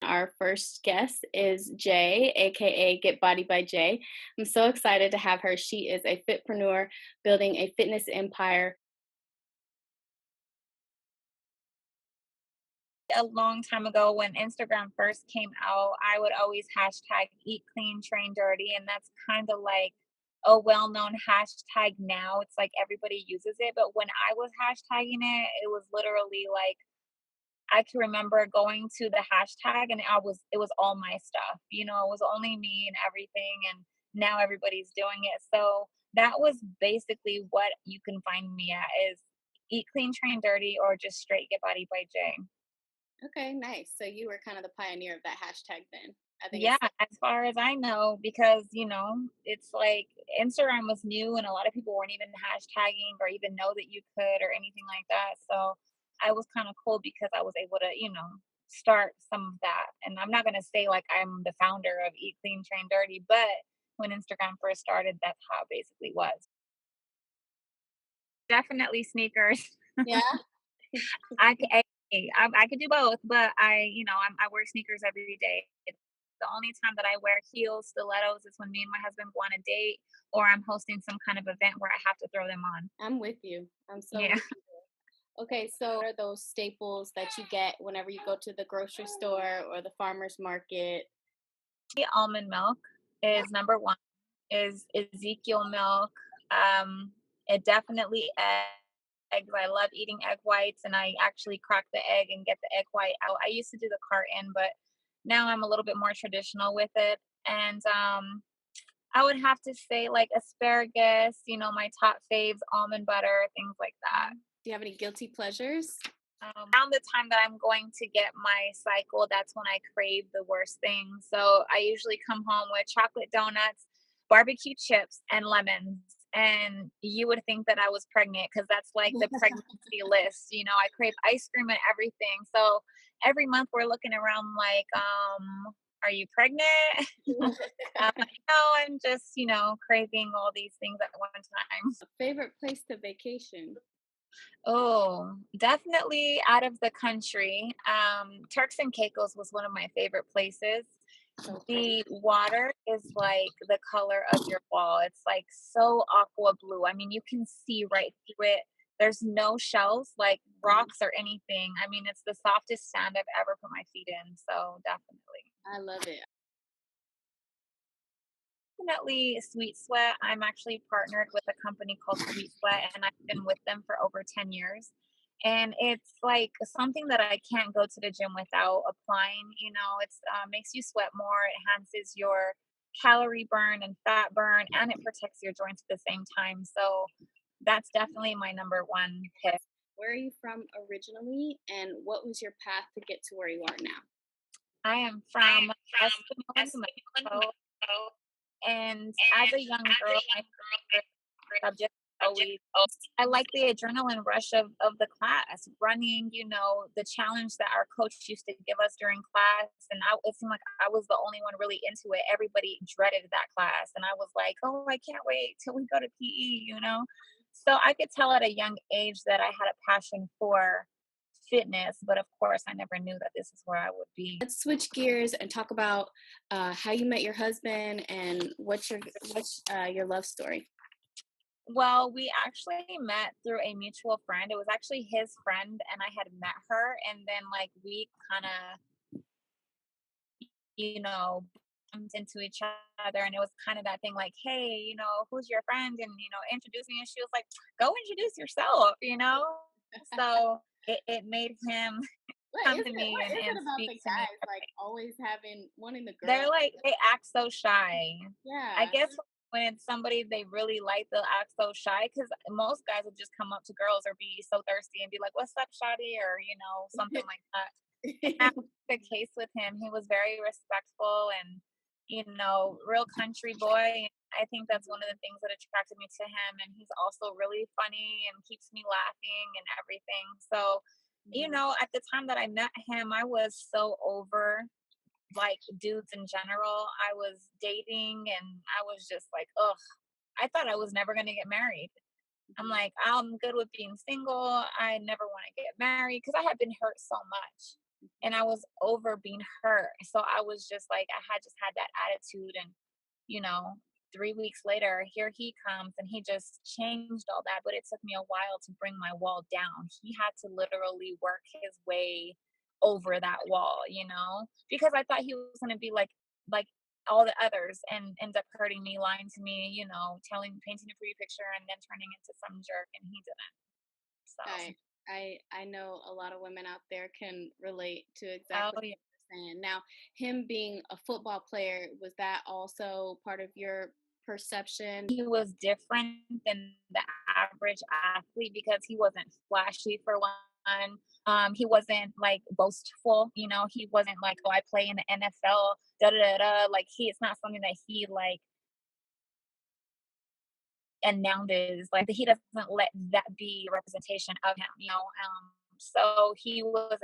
Our first guest is Jay, aka Get Bodied by Jay. I'm so excited to have her. She is a fitpreneur building a fitness empire. A long time ago when Instagram first came out, I would always hashtag eat clean, train dirty. And that's kind of like a well known hashtag now. It's like everybody uses it. But when I was hashtagging it, it was literally like I can remember going to the hashtag and it was all my stuff. It was only me and everything. And now everybody's doing it. So that was basically what you can find me at is eat clean, train dirty, or just straight get body by Jay. Okay, nice. So you were kind of the pioneer of that hashtag then. I think Yeah, it's so as far as I know, because, it's like Instagram was new and a lot of people weren't even hashtagging or even know that you could or anything like that. So I was kind of cool because I was able to, start some of that. And I'm not going to say like I'm the founder of Eat Clean, Train Dirty, but when Instagram first started, that's how it basically was. Definitely sneakers. yeah. I c I could do both, but I wear sneakers every day. It's the only time that I wear heels, stilettos is when me and my husband go on a date or I'm hosting some kind of event where I have to throw them on. I'm with you. I'm so Yeah. with you. Okay, so what are those staples that you get whenever you go to the grocery store or the farmer's market? The almond milk is number 1, is Ezekiel milk. It definitely eggs. I love eating egg whites, and I actually crack the egg and get the egg white out. I used to do the carton, but now I'm a little bit more traditional with it. And I would have to say like asparagus, my top faves, almond butter, things like that. Do you have any guilty pleasures? Around the time that I'm going to get my cycle, that's when I crave the worst things. So I usually come home with chocolate donuts, barbecue chips, and lemons. And you would think that I was pregnant because that's like the pregnancy list. I crave ice cream and everything. So every month we're looking around like, are you pregnant? I'm just, craving all these things at one time. Favorite place to vacation? Oh, definitely out of the country. Turks and Caicos was one of my favorite places. So pretty. The water is like the color of your wall. It's like so aqua blue. I mean, you can see right through it. There's no shells, like Mhm. rocks or anything. I mean, it's the softest sand I've ever put my feet in. So definitely. I love it. Definitely Sweet Sweat. I'm actually partnered with a company called Sweet Sweat, and I've been with them for over 10 years. And it's like something that I can't go to the gym without applying. It's makes you sweat more. It enhances your calorie burn and fat burn, and it protects your joints at the same time. So that's definitely my number one pick. Where are you from originally, and what was your path to get to where you are now? I am from Espanola, New Mexico, and as a young girl, my favorite subject always I like the adrenaline rush of the class, running, the challenge that our coach used to give us during class. And it seemed like I was the only one really into it. Everybody dreaded that class. And I was like, oh, I can't wait till we go to PE. So I could tell at a young age that I had a passion for fitness. But of course, I never knew that this is where I would be. Let's switch gears and talk about how you met your husband and what's your love story. Well, we actually met through a mutual friend. It was actually his friend, and I had met her. And then, like, we kind of bumped into each other, and it was kind of that thing like, hey, who's your friend, and introduce me. And she was like, go introduce yourself. So it made him come to me What and is it about speak the to me. guys like always having wanting the girl? They're like, they act so shy. I Yeah. guess when it's somebody they really like, they'll act so shy because most guys will just come up to girls or be so thirsty and be like, what's up, Shadi? Or, something like that. And that was the case with him. He was very respectful and, real country boy. I think that's one of the things that attracted me to him. And he's also really funny and keeps me laughing and everything. So, Mhm. at the time that I met him, I was so over like dudes in general. I was dating and I was just like, ugh, I thought I was never going to get married. I'm Mhm. like, I'm good with being single. I never want to get married because I had been hurt so much. Mhm. and I was over being hurt. So I was just like, I had just had that attitude. And, you know, 3 weeks later, here he comes and he just changed all that. But it took me a while to bring my wall down. He had to literally work his way over that wall, because I thought he was going to be like all the others and end up hurting me, lying to me, painting a pretty picture and then turning into some jerk. And he didn't. So, I I know a lot of women out there can relate to oh, exactly yeah. what you're saying. Now, him being a football player, was that also part of your perception? He was different than the average athlete because he wasn't flashy for one. He wasn't like boastful, he wasn't like, oh, I play in the NFL, da da da da. Like it's not something that he like announces, like he doesn't let that be a representation of him. So he was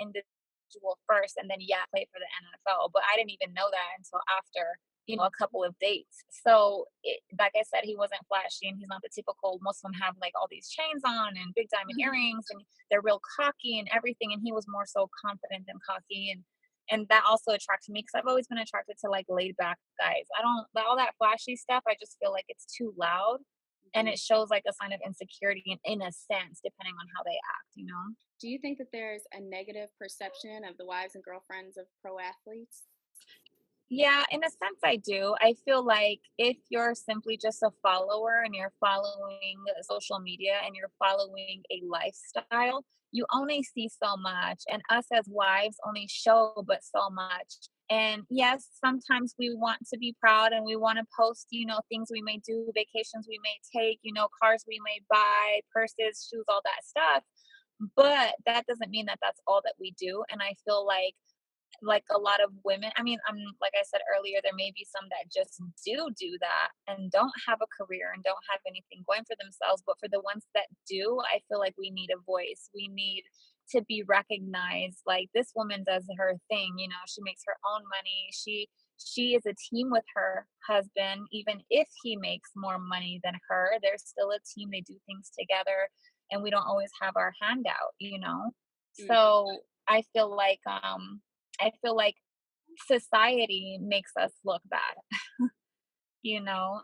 individual first and then play for the NFL. But I didn't even know that until after, a couple of dates. So like I said, he wasn't flashy and he's not the typical, most of them have like all these chains on and big diamond earrings and they're real cocky and everything. And he was more so confident than cocky. And that also attracted me because I've always been attracted to like laid back guys. I don't all that flashy stuff. I just feel like it's too loud and Mhm. it shows like a sign of insecurity in a sense, depending on how they act. Do you think that there's a negative perception of the wives and girlfriends of pro athletes? Yeah, in a sense, I do. I feel like if you're simply just a follower and you're following social media and you're following a lifestyle, you only see so much. And us as wives only show but so much. And yes, sometimes we want to be proud and we want to post, things we may do, vacations we may take, cars we may buy, purses, shoes, all that stuff. But that doesn't mean that that's all that we do. And I feel like a lot of women, I mean, I'm like I said earlier, there may be some that just do that and don't have a career and don't have anything going for themselves, but for the ones that do, I feel like we need a voice. We need to be recognized. Like this woman does her thing, she makes her own money. She is a team with her husband. Even if he makes more money than her, they're still a team. They do things together and we don't always have our hand out. Mhm. So I feel like society makes us look bad.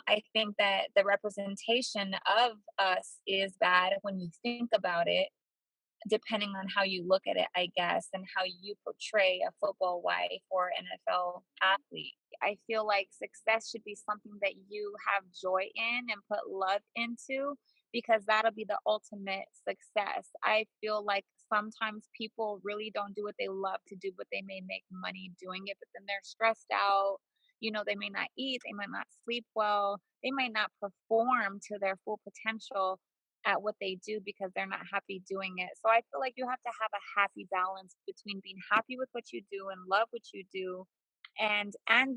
I think that the representation of us is bad when you think about it, depending on how you look at it, I guess, and how you portray a football wife or NFL athlete. I feel like success should be something that you have joy in and put love into because that'll be the ultimate success. I feel like sometimes people really don't do what they love to do, but they may make money doing it, but then they're stressed out. They may not eat, they might not sleep well, they might not perform to their full potential at what they do because they're not happy doing it. So I feel like you have to have a happy balance between being happy with what you do and love what you do and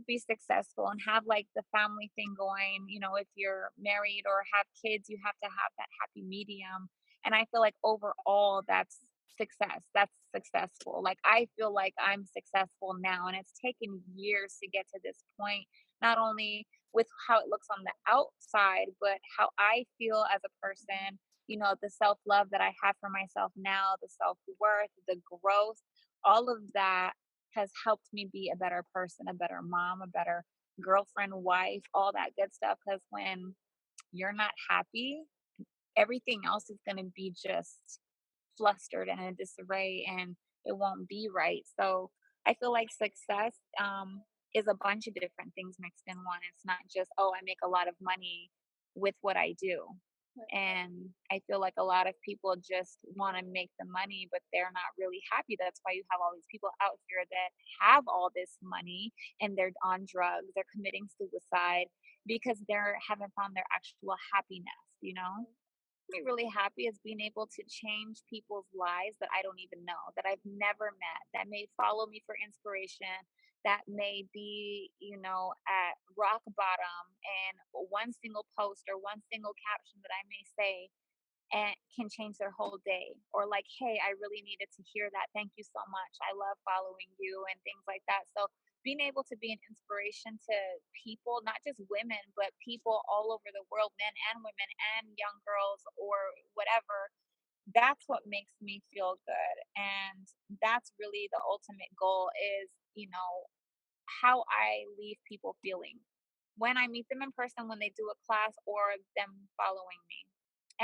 be successful and have like the family thing going. If you're married or have kids, you have to have that happy medium. And I feel like overall that's success. That's successful. Like I feel like I'm successful now and it's taken years to get to this point, not only with how it looks on the outside, but how I feel as a person, the self love that I have for myself now, the self worth, the growth, all of that has helped me be a better person, a better mom, a better girlfriend, wife, all that good stuff. Because when you're not happy, everything else is going to be just flustered and in disarray and it won't be right. So I feel like success is a bunch of different things mixed in one. It's not just, oh, I make a lot of money with what I do. And I feel like a lot of people just want to make the money, but they're not really happy. That's why you have all these people out here that have all this money and they're on drugs, they're committing suicide because they haven't found their actual happiness. Me really happy is being able to change people's lives that I don't even know, that I've never met, that may follow me for inspiration, that may be, at rock bottom, and one single post or one single caption that I may say and can change their whole day. Or like, hey, I really needed to hear that. Thank you so much. I love following you and things like that. So being able to be an inspiration to people, not just women, but people all over the world, men and women and young girls or whatever, that's what makes me feel good. And that's really the ultimate goal is, how I leave people feeling when I meet them in person, when they do a class, or them following me.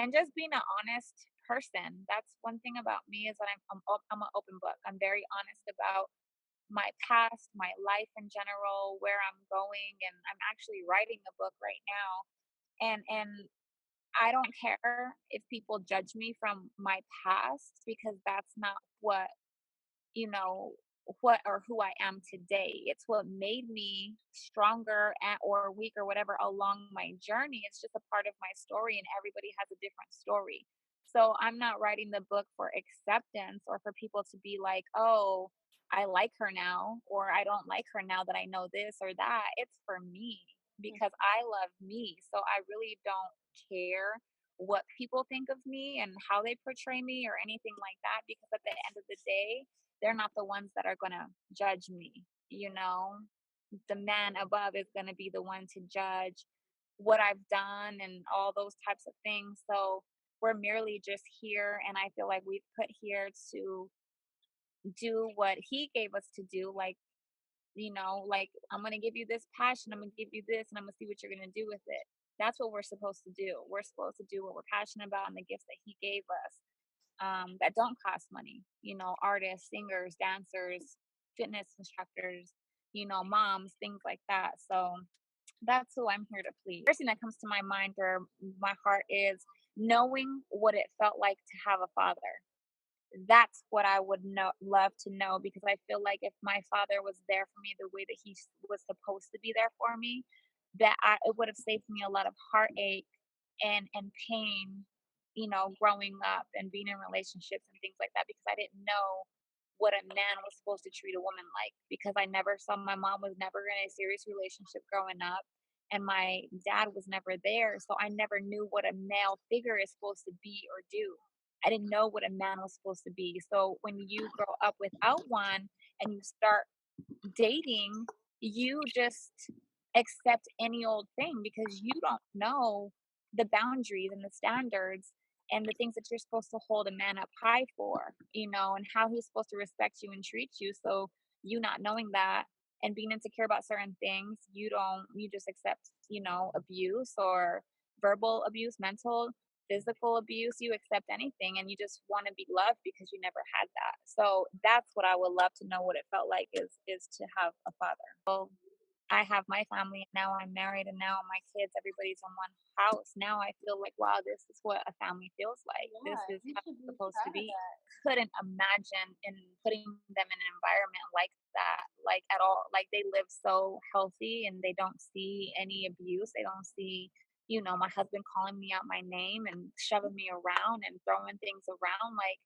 And just being an honest person. That's one thing about me is that I'm an open book. I'm very honest about my past, my life in general, where I'm going, and I'm actually writing a book right now. And I don't care if people judge me from my past because that's not you know, what or who I am today. It's what made me stronger or weak or whatever along my journey. It's just a part of my story, and everybody has a different story. So I'm not writing the book for acceptance or for people to be like, oh, I like her now, or I don't like her now that I know this or that. It's for me because I love me. So I really don't care what people think of me and how they portray me or anything like that because at the end of the day, they're not the ones that are going to judge me, you know? The man above is going to be the one to judge what I've done and all those types of things. So we're merely just here. And I feel like we've put here to do what he gave us to do. Like, like I'm going to give you this passion, I'm going to give you this, and I'm going to see what you're going to do with it. That's what we're supposed to do. We're supposed to do what we're passionate about and the gifts that he gave us that don't cost money. Artists, singers, dancers, fitness instructors, moms, things like that. So that's who I'm here to please. First thing that comes to my mind or my heart is knowing what it felt like to have a father. That's what I would love to know because I feel like if my father was there for me the way that was supposed to be there for me, it would have saved me a lot of heartache and pain, growing up and being in relationships and things like that because I didn't know what a man was supposed to treat a woman like because I never saw my mom was never in a serious relationship growing up and my dad was never there, so I never knew what a male figure is supposed to be or do. I didn't know what a man was supposed to be. So when you grow up without one and you start dating, you just accept any old thing because you don't know the boundaries and the standards and the things that you're supposed to hold a man up high for, and how he's supposed to respect you and treat you. So you not knowing that and being insecure about certain things, you just accept, abuse or verbal abuse, mental, physical abuse. You accept anything and you just want to be loved because you never had that. So that's what I would love to know what it felt like is to have a father. So I have my family, and now I'm married, and now my kids, everybody's in one house. Now I feel like, wow, this is what a family feels like. This Yeah, is you how should it's be supposed to proud of be. that. Couldn't imagine in putting them in an environment like that, like at all. Like they live so healthy and they don't see any abuse. They don't see, my husband calling me out my name and shoving me around and throwing things around. Like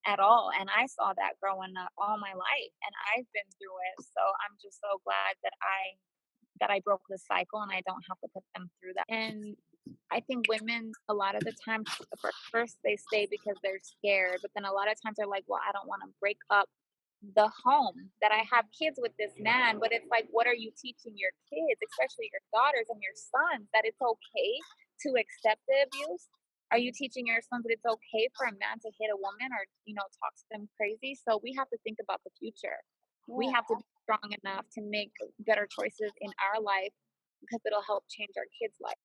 at all. And I saw that growing up all my life and I've been through it. So I'm just so glad that I broke the cycle and I don't have to put them through that. And I think women a lot of the times first they stay because they're scared, but then a lot of times they're like, well, I don't want to break up the home that I have kids with this man. But it's like, what are you teaching your kids, especially your daughters and your sons, that it's okay to accept the abuse? Are you teaching your sons that it's okay for a man to hit a woman or, talk to them crazy? So we have to think about the future. We Yeah. have to be strong enough to make better choices in our life because it'll help change our kids' life.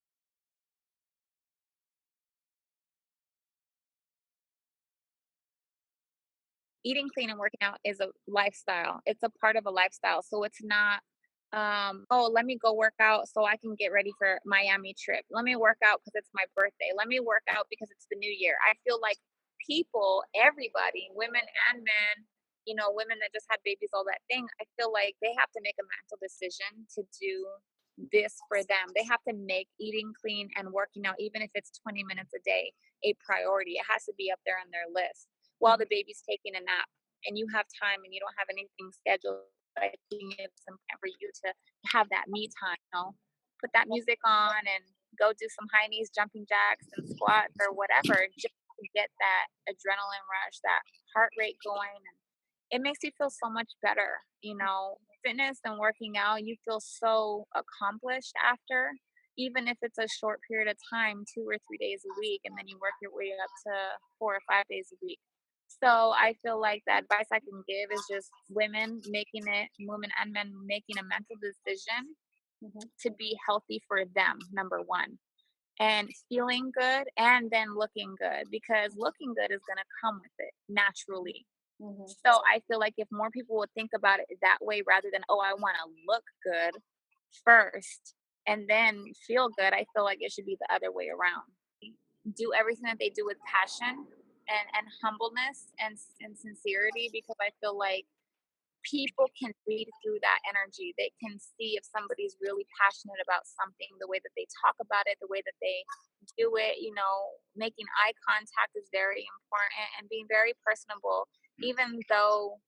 Eating clean and working out is a lifestyle. It's a part of a lifestyle. So it's not, oh, let me go work out so I can get ready for Miami trip. Let me work out because it's my birthday. Let me work out because it's the new year. I feel like people, everybody, women and men, women that just had babies, all that thing, I feel like they have to make a mental decision to do this for them. They have to make eating clean and working out, even if it's 20 minutes a day, a priority. It has to be up there on their list while the baby's taking a nap and you have time and you don't have anything scheduled. I think it's important for you to have that me time, put that music on and go do some high knees, jumping jacks, and squats or whatever, just to get that adrenaline rush, that heart rate going. And it makes you feel so much better. Fitness and working out, you feel so accomplished after. even if it's a short period of time, 2 or 3 days a week, and then you work your way up to 4 or 5 days a week. So I feel like the advice I can give is just women and men making a mental decision Mhm. to be healthy for them, number one, and feeling good and then looking good, because looking good is going to come with it naturally. Mhm. So I feel like if more people would think about it that way rather than, oh, I want to look good first and then feel good, I feel like it should be the other way around. Do everything that they do with passion and humbleness and sincerity, because I feel like people can read through that energy. They can see if somebody's really passionate about something, the way that they talk about it, the way that they do it. Making eye contact is very important, and being very personable, even though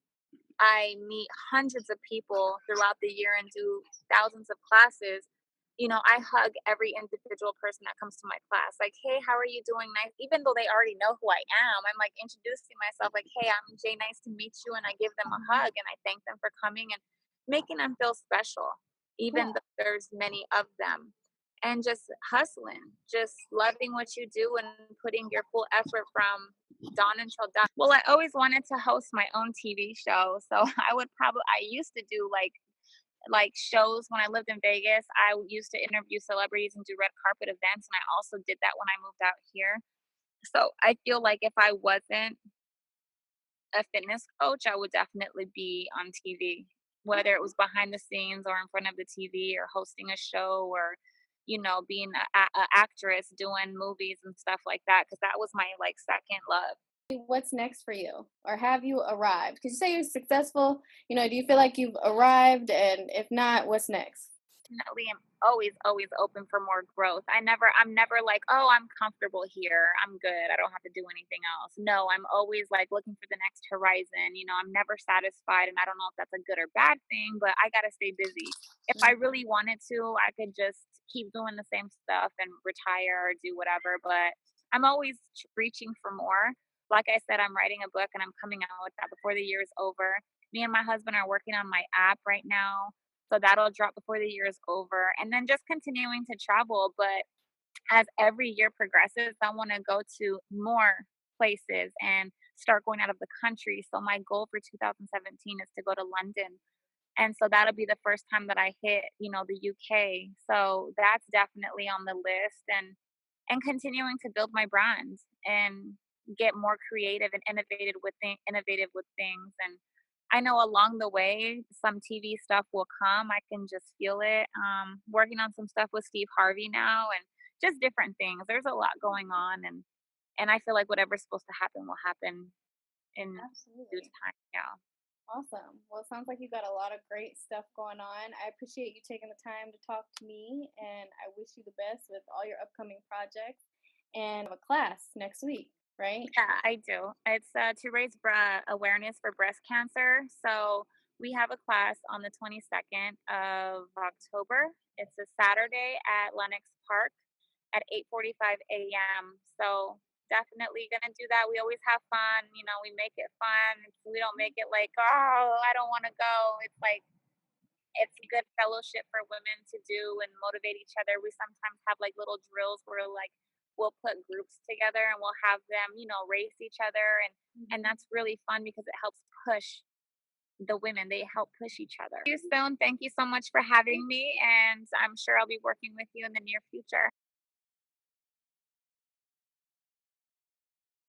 I meet hundreds of people throughout the year and do thousands of classes. I hug every individual person that comes to my class. Like, hey, how are you doing? Nice. Even though they already know who I am, I'm like introducing myself, like, hey, I'm Jay. Nice to meet you. And I give them a hug and I thank them for coming and making them feel special, Yeah. even though there's many of them. And just hustling, just loving what you do and putting your full effort from dawn until dawn. Well, I always wanted to host my own TV show. So I used to do like shows when I lived in Vegas. I used to interview celebrities and do red carpet events. And I also did that when I moved out here. So I feel like if I wasn't a fitness coach, I would definitely be on TV, whether it was behind the scenes or in front of the TV or hosting a show or, being a actress doing movies and stuff like that. Cause that was my like second love. What's next for you? Or have you arrived? Because you say you're successful. Do you feel like you've arrived? And if not, what's next? Definitely am always open for more growth. I'm never like, "Oh, I'm comfortable here. I'm good. I don't have to do anything else." No, I'm always like looking for the next horizon. I'm never satisfied, and I don't know if that's a good or bad thing, but I got to stay busy. If I Mm. really wanted to, I could just keep doing the same stuff and retire or do whatever, but I'm always reaching for more. Like I said, I'm writing a book and I'm coming out with that before the year is over. Me and my husband are working on my app right now, so that'll drop before the year is over. And then just continuing to travel. But as every year progresses, I want to go to more places and start going out of the country. So my goal for 2017 is to go to London. And so that'll be the first time that I hit, the UK. So that's definitely on the list, and continuing to build my brand and get more creative and innovative with things. And I know along the way some TV stuff will come. I can just feel it. Working on some stuff with Steve Harvey now, and just different things. There's a lot going on, and I feel like whatever's supposed to happen will happen in due Absolutely. time. Yeah. Awesome. Well, it sounds like you got a lot of great stuff going on. I appreciate you taking the time to talk to me, and I wish you the best with all your upcoming projects and a class next week, right? Yeah, I do. It's to raise awareness for breast cancer. So we have a class on the 22nd of October. It's a Saturday at Lenox Park at 8:45 a.m. So definitely gonna do that. We always have fun. We make it fun. We don't make it like, oh, I don't want to go. It's like it's a good fellowship for women to do and motivate each other. We sometimes have like little drills where like we'll put groups together and we'll have them, race each other, and Mhm. that's really fun because it helps push the women. They help push each other. Thank you, Stone. Thank you so much for having me, and I'm sure I'll be working with you in the near future.